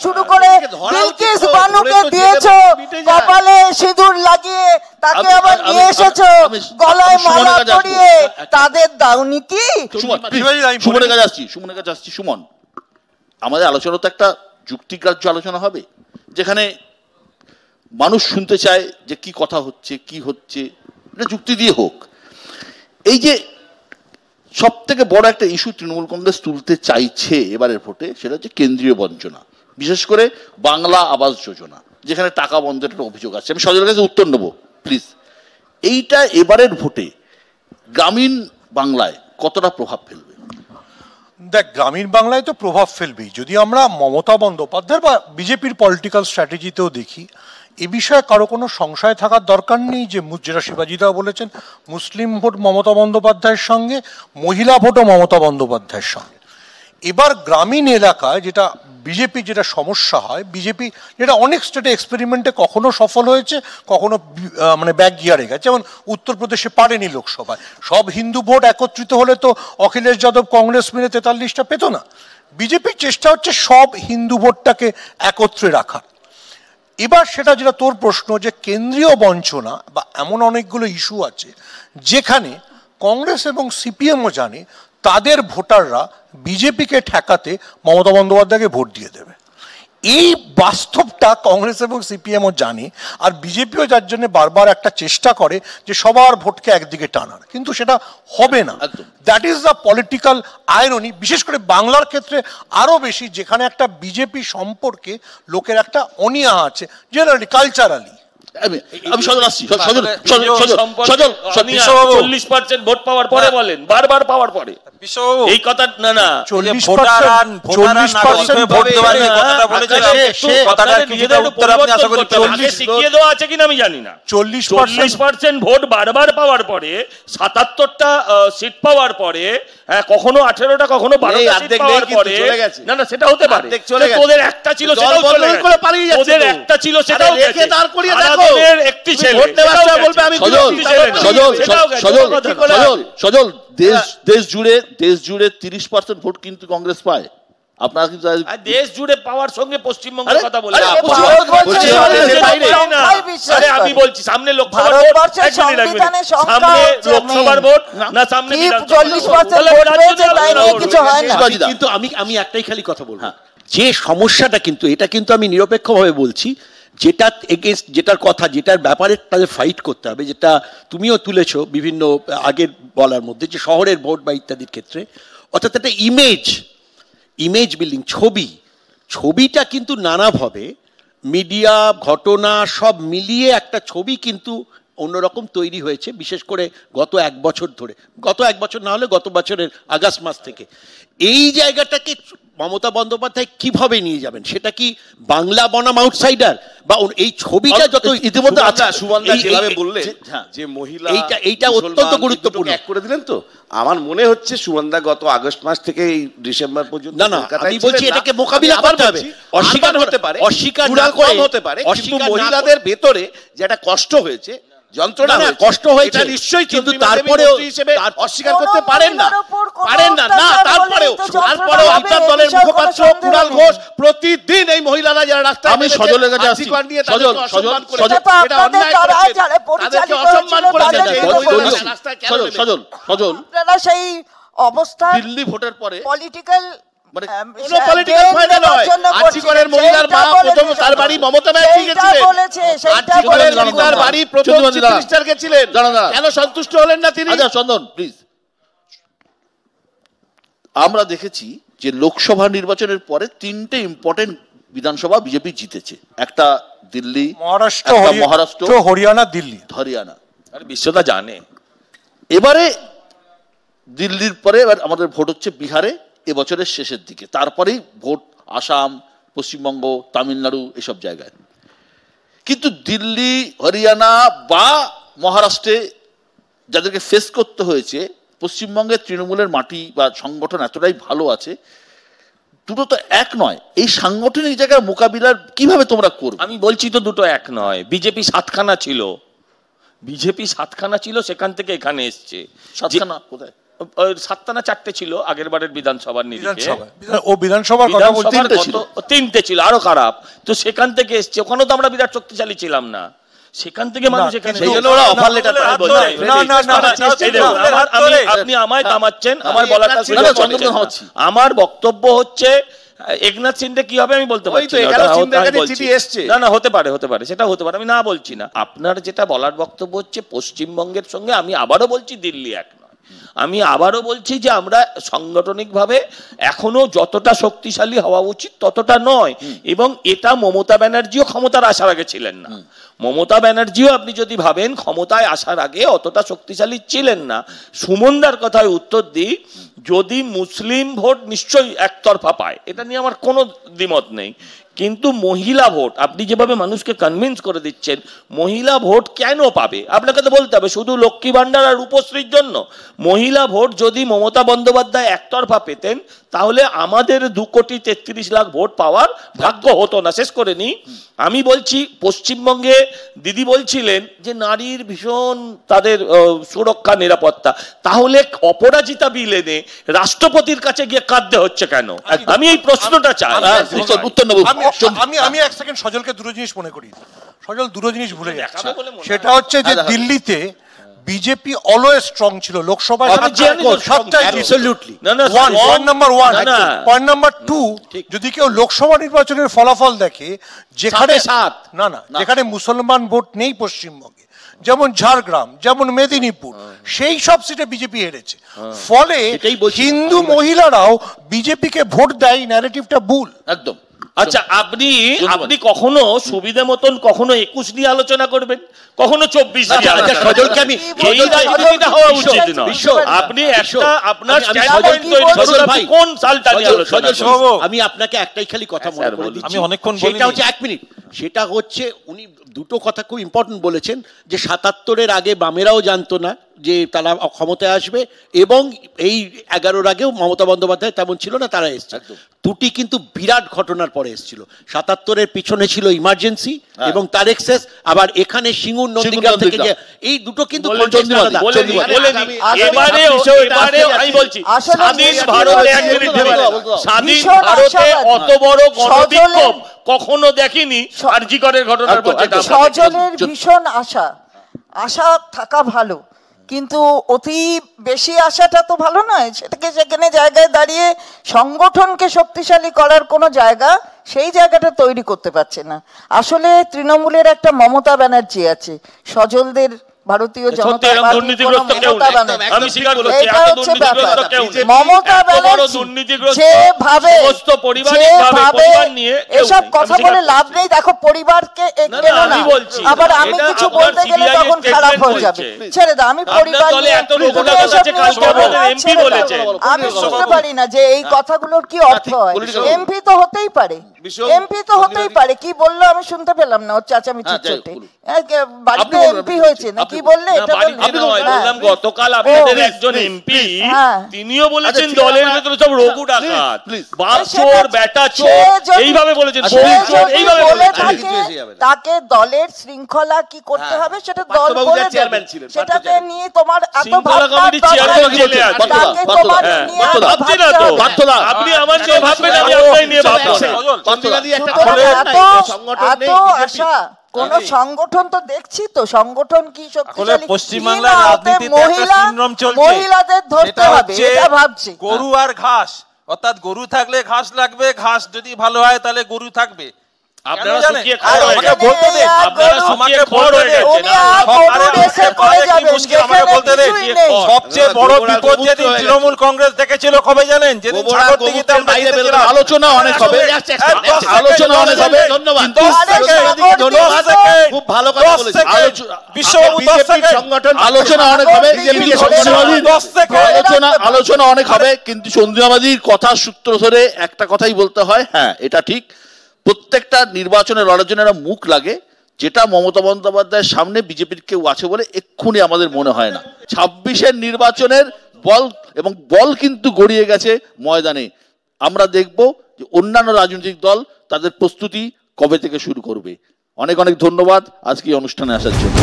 শুরু করে বিলকিস বানুকে দিয়েছো কপালে সিঁদুর লাগিয়ে, তাকে আবার নিয়ে এসেছো গলায় মালা পরিয়ে, তাদের দাওনি কি? সুমনের কাছে আসছি। সুমন, আমাদের আলোচনা তো একটা যুক্তিগ্রাহ্য আলোচনা হবে, যেখানে মানুষ শুনতে চায় যে কি কথা হচ্ছে, কি হচ্ছে, এটা যুক্তি দিয়ে হোক। এই যে সব থেকে বড় একটা ইস্যু তৃণমূল কংগ্রেস তুলতে চাইছে এবারের ভোটে, সেটা হচ্ছে কেন্দ্রীয় বঞ্চনা, বিশেষ করে বাংলা আবাস যোজনা, যেখানে টাকা বন্ধের একটা অভিযোগ আছে। আমি সজলের কাছে উত্তর নেব প্লিজ। এইটা এবারের ভোটে গ্রামীণ বাংলায় কতটা প্রভাব ফেলবে? দেখ, গ্রামীণ বাংলায় তো প্রভাব ফেলবেই। যদি আমরা মমতা বন্দ্যোপাধ্যায় বা বিজেপির পলিটিক্যাল স্ট্র্যাটেজিতেও দেখি, এ বিষয়ে কারো কোনো সংশয় থাকার দরকার নেই যে যেটা শিবাজিদাও বলেছেন, মুসলিম ভোট মমতা বন্দ্যোপাধ্যায়ের সঙ্গে, মহিলা ভোটও মমতা বন্দ্যোপাধ্যায়ের সঙ্গে। এবার গ্রামীণ এলাকায় যেটা বিজেপি যেটা সমস্যা হয়, বিজেপি যেটা অনেক স্টেটে এক্সপেরিমেন্টে কখনো সফল হয়েছে, কখনো মানে ব্যাক গিয়ারে গেছে। যেমন উত্তরপ্রদেশে পারেনি লোকসভায়, সব হিন্দু ভোট একত্রিত হলে তো অখিলেশ যাদব কংগ্রেস মিলে 43টা পেত না। বিজেপির চেষ্টা হচ্ছে সব হিন্দু ভোটটাকে একত্রে রাখার। এবার সেটা যেটা তোর প্রশ্ন, যে কেন্দ্রীয় বঞ্চনা বা এমন অনেকগুলো ইস্যু আছে যেখানে কংগ্রেস এবং সিপিএমও জানে তাদের ভোটাররা বিজেপিকে ঠেকাতে মমতা বন্দ্যোপাধ্যায়কে ভোট দিয়ে দেবে। এই বাস্তবটা কংগ্রেস এবং সিপিএমও জানে, আর বিজেপিও যার জন্য বারবার একটা চেষ্টা করে যে সবার ভোটকে একদিকে টানার, কিন্তু সেটা হবে না। That is the political irony, বিশেষ করে বাংলার ক্ষেত্রে আরও বেশি, যেখানে একটা বিজেপি সম্পর্কে লোকের একটা অনীহা আছে জেনারেলি, কালচারালি। আমি সজল আসছি। সজল 40% ভোট পাওয়ার পরে বলেন, বারবার পাওয়ার পরে এই কথা না না 40% ভোট দেওয়ার কথাটা বলেছেন, সেই কথাটার কিছুটা উত্তর আপনি আশা করি শিখিয়ে দেওয়া আছে কিনা আমি জানি না। 40% ভোট বারবার পাওয়ার পরে, 77টা সিট পাওয়ার পরে, কখনো 18টা কখনো 12টা সিট পাওয়ার পরে, না না সেটা হতে পারে। তোদের একটা ছিল সেটাও চলে গেছে, তোদের একটা ছিল সেটাও গেছে, তোদের একটি ছেলে ভোট দেওয়ার সময় বলবে আমি সজল দেশ জুড়ে 30% ভোট কিন্তু কংগ্রেস পায়। আপনারা কিন্তু দেশ জুড়ে পাওয়ার সঙ্গে পশ্চিমবঙ্গের কথা বলছেন। আমি বলছি সামনে লোকসভার ভোট, সামনে লোকসভার ভোট না সামনে কিন্তু আমি একটাই খালি কথা বলবো, যে সমস্যাটা কিন্তু এটা কিন্তু আমি নিরপেক্ষভাবে বলছি, যেটা এগেনস্ট যেটার কথা, যেটার ব্যাপারে তাদের ফাইট করতে হবে, যেটা তুমিও তুলেছো বিভিন্ন আগের বলার মধ্যে, যে শহরের ভোট বা ইত্যাদির ক্ষেত্রে, অর্থাৎ একটা ইমেজ বিল্ডিং, ছবিটা কিন্তু নানাভাবে মিডিয়া, ঘটনা সব মিলিয়ে একটা ছবি কিন্তু অন্যরকম তৈরি হয়েছে, বিশেষ করে গত এক বছর ধরে, গত এক বছর না হলে গত বছরের আগস্ট মাস থেকে। এই জায়গাটাকে মমতা বন্দ্যোপাধ্যায় কিভাবে নিয়ে যাবেন, সেটা কি বাংলা বনাম আউটসাইডার, বা এই ছবিটা যত ইতিমধ্যে সুমনদা যেভাবে বললেন যে মহিলা, এইটা অত্যন্ত গুরুত্বপূর্ণ এক করে দিলেন। তো আমার মনে হচ্ছে সুমনদা গত আগস্ট মাস থেকে এই ডিসেম্বর পর্যন্ত, না আমি বলছি এটাকে মোকাবিলা করতে হবে, অস্বীকার হতে পারে, অস্বীকার হতে পারে, কিন্তু মহিলাদের ভেতরে যে একটা কষ্ট হয়েছে, যন্ত্রণা কষ্ট হয়েছে নিশ্চয়ই, কিন্তু তারপরেও অস্বীকার করতে পারেন না না তারপরেও আপনার দলের মুখপাত্র কুণাল ঘোষ প্রতিদিন এই মহিলারা যারা রাস্তায়, আমি সজলের কাছে আসছি, সজল সেই অবস্থা দিল্লি ভোটের পরে পলিটিক্যাল সন্তুষ্ট হলেন না তিনি? চন্দন প্লিজ, আমরা দেখেছি যে লোকসভা নির্বাচনের পরে 3টে ইম্পর্টেন্ট বিধানসভা বিজেপি জিতেছে, একটা দিল্লি, মহারাষ্ট্র, হরিয়ানা, দিল্লি, হরিয়ানা। বিশ্বটা জানে। এবারে দিল্লির পরে এবার আমাদের ভোট হচ্ছে বিহারে এবছরের শেষের দিকে, তারপরেই ভোট আসাম, পশ্চিমবঙ্গ, তামিলনাড়ু, এসব জায়গায়। কিন্তু দিল্লি, হরিয়ানা বা মহারাষ্ট্রে যাদেরকে ফেস করতে হয়েছে, পশ্চিমবঙ্গের তৃণমূলের মাটি বা সংগঠন এতটাই ভালো আছে, দুটো তো এক নয়। এই সাংগঠনিক জায়গার মোকাবিলার কিভাবে তোমরা করবে? আমি বলছি তো দুটো এক নয়। বিজেপি 7খানা ছিল, সেখান থেকে এখানে এসছে। 7খানা কোথায়? 7টা না 4টে ছিল আগের বারের বিধানসভার নিরিখে। ও বিধানসভার কথা বলতে 3টে ছিল, আরো খারাপ। তো সেখান থেকে এসছে, ওখানেও তো আমরা বিরাট শক্তিশালী ছিলাম না, সেখান থেকে মানুষ এখানে আপনি আমায় থামাচ্ছেন, আমার বলাটা। আমার বক্তব্য হচ্ছে একনাথ শিন্ডে কি হবে আমি বলতে পারছি না। না, হতে পারে, সেটা হতে পারে, আমি না বলছি না। আপনার যেটা বলার বক্তব্য হচ্ছে পশ্চিমবঙ্গের সঙ্গে, আমি আবারও বলছি, দিল্লি এক নয়। আমি আবারও বলছি যে আমরা সাংগঠনিকভাবে এখনো যতটা শক্তিশালী হওয়া উচিত ততটা নয়, এবং এটা মমতা ব্যানার্জিও ক্ষমতার আসার আগে ছিলেন না। মমতা ব্যানার্জিও আপনি যদি ভাবেন ক্ষমতায় আসার আগে অতটা শক্তিশালী ছিলেন না। সুমনদার কথায় উত্তর দিই, যদি মুসলিম ভোট নিশ্চয়ই একতরফা পায়, এটা নিয়ে আমার কোনো দ্বিমত নেই, কিন্তু মহিলা ভোট আপনি যেভাবে মানুষকে কনভিন্স করে দিচ্ছেন, মহিলা ভোট কেন পাবে আপনাকে তো বলতে হবে, শুধু লক্ষ্মী ভান্ডার আর রূপশ্রীর জন্য? মহিলা ভোট যদি মমতা বন্দ্যোপাধ্যায় একতরফা পেতেন তাহলে আমাদের 2,33,00,000 ভোট পাওয়ার ভাগ্য হতো না। শেষ করে নি, আমি বলছি পশ্চিমবঙ্গে দিদি বলছিলেন যে নারীর ভীষণ তাদের সুরক্ষা নিরাপত্তা, তাহলে অপরাজিতা বিল এনে রাষ্ট্রপতির কাছে গিয়ে কাঁদতে হচ্ছে কেন? আমি এই প্রশ্নটা চাই। আমি এক সেকেন্ড সজলকে দুটো জিনিস মনে করি। সজল দুটো জিনিস ভুলে যাচ্ছে, সেটা হচ্ছে যে দিল্লিতে বিজেপি অলওয়েজ স্ট্রং ছিল লোকসভায়। পয়েন্ট নাম্বার 2, যদি কেউ লোকসভা নির্বাচনের ফলাফল দেখে যেখানে মুসলমান ভোট নেই পশ্চিমবঙ্গে, যেমন ঝাড়গ্রাম, যেমন মেদিনীপুর, সেই সব সিটে বিজেপি হেরেছে। ফলে হিন্দু মহিলারাও বিজেপিকে ভোট দেয়, ন্যারেটিভটা ভুল একদম। আচ্ছা, আপনি কখনো সুবিধা মতন কখনো 21 নিয়ে আলোচনা করবেন, কখনো 24 নিয়ে আলোচনা করবেন। এই রাজনীতিটা হওয়া উচিত নয়। আপনি একটা আপনার স্ট্যান্ডপয়েন্ট তৈরি করুন, আপনি কোন সালটা নিয়ে আলোচনা করবেন। আমি আপনাকে একটাই খালি কথা মনে করে দিচ্ছি, আমি অনেকক্ষণ বলি, সেটা হচ্ছে 1 মিনিট। সেটা হচ্ছে উনি দুটো কথা খুব ইম্পর্টেন্ট বলেছেন, যে 77-এর আগে বামেরাও জানতো না যে তারা ক্ষমতায় আসবে, এবং এই 11-র আগেও মমতা বন্দ্যোপাধ্যায় তেমন ছিল না, তারা এসছে। দুটি কিন্তু বিরাট ঘটনার পরে এসেছিল। 77-এর পিছনে ছিল ইমার্জেন্সি এবং তার এক্সেস, আবার এখানে সিঙ্গুর নন্দীগ্রাম থেকে এই দুটো কিন্তু আমি বলছি স্বাধীন ভারতে অত বড় গণবিক্ষোভ কখনো দেখিনি আরজি করের ঘটনার পর। সজলের ভীষণ আশা থাকা ভালো, কিন্তু অতি বেশি আশাটা তো ভালো নয়। সেটাকে সেখানে জায়গায় দাঁড়িয়ে সংগঠনকে শক্তিশালী করার কোনো জায়গা, সেই জায়গাটা তৈরি করতে পারছে না। আসলে তৃণমূলের একটা মমতা ব্যানার্জি আছে, সজলদের ভারতীয় জনতা পার্টির কোনো মমতা ব্যানার্জি, এটা হচ্ছে ব্যাপার। মমতা ব্যানার্জি যেভাবে এসব কথা বলে লাভ নেই। দেখো, পরিবারকে কেন না, আবার আমি কিছু বলতে গেলে তখন খারাপ হয়ে যাবে। ছেড়ে দাও, আমি পরিবার আমি বুঝতে পারি না যে এই কথাগুলোর কি অর্থ হয়। এমপি তো হতেই পারে, কি বললো আমি শুনতে পেলাম না, ওর চাচামিচি চোটে বাড়িতে এমপি হয়েছে না, কি বললে? গতকাল আপনাদের একজন এমপি তিনিও বলেছেন দলের ভেতরে সব রঘু ডাকাত, বাপ চোর, বেটা চোর, এইভাবে বলেছেন। তাকে দলের শৃঙ্খলা কি করতে হবে সেটা দল বলে দেবে, সেটাকে নিয়ে তোমার এত আপনি আমার নিয়ে ভাববেন, আমি আপনার নিয়ে ভাববো এত আশা। কোন সংগঠন তো দেখছি তো, সংগঠন কি শক্তিশালী? পশ্চিমবাংলার রাজনীতিতে একটা সিনড্রোম চলছে, মহিলাদের ধরতে হবে, এটা ভাবছি। গরু আর ঘাস, অর্থাৎ গরু থাকলে ঘাস লাগবে, ঘাস যদি ভালো হয় তাহলে গরু থাকবে। সবচেয়ে বড় বিপদ যেদিন তৃণমূল কংগ্রেস দেখেছিল কবে জানেন? যেদিন আলোচনা অনেক হবে, খুব ভালো কথা বলেছেন সংগঠন, আলোচনা অনেক হবে, আলোচনা অনেক হবে, কিন্তু সন্ধিবাদীর কথা সূত্র ধরে একটা কথাই বলতে হয়, হ্যাঁ এটা ঠিক, প্রত্যেকটা নির্বাচনে লড়ার জন্য একটা মুখ লাগে, যেটা মমতা বন্দ্যোপাধ্যায়ের সামনে বিজেপির কেউ আছে বলে এক্ষুনি আমাদের মনে হয় না। 26-এর নির্বাচনের বল কিন্তু গড়িয়ে গেছে ময়দানে। আমরা দেখব যে অন্যান্য রাজনৈতিক দল তাদের প্রস্তুতি কবে থেকে শুরু করবে। অনেক অনেক ধন্যবাদ আজকে এই অনুষ্ঠানে আসার জন্য।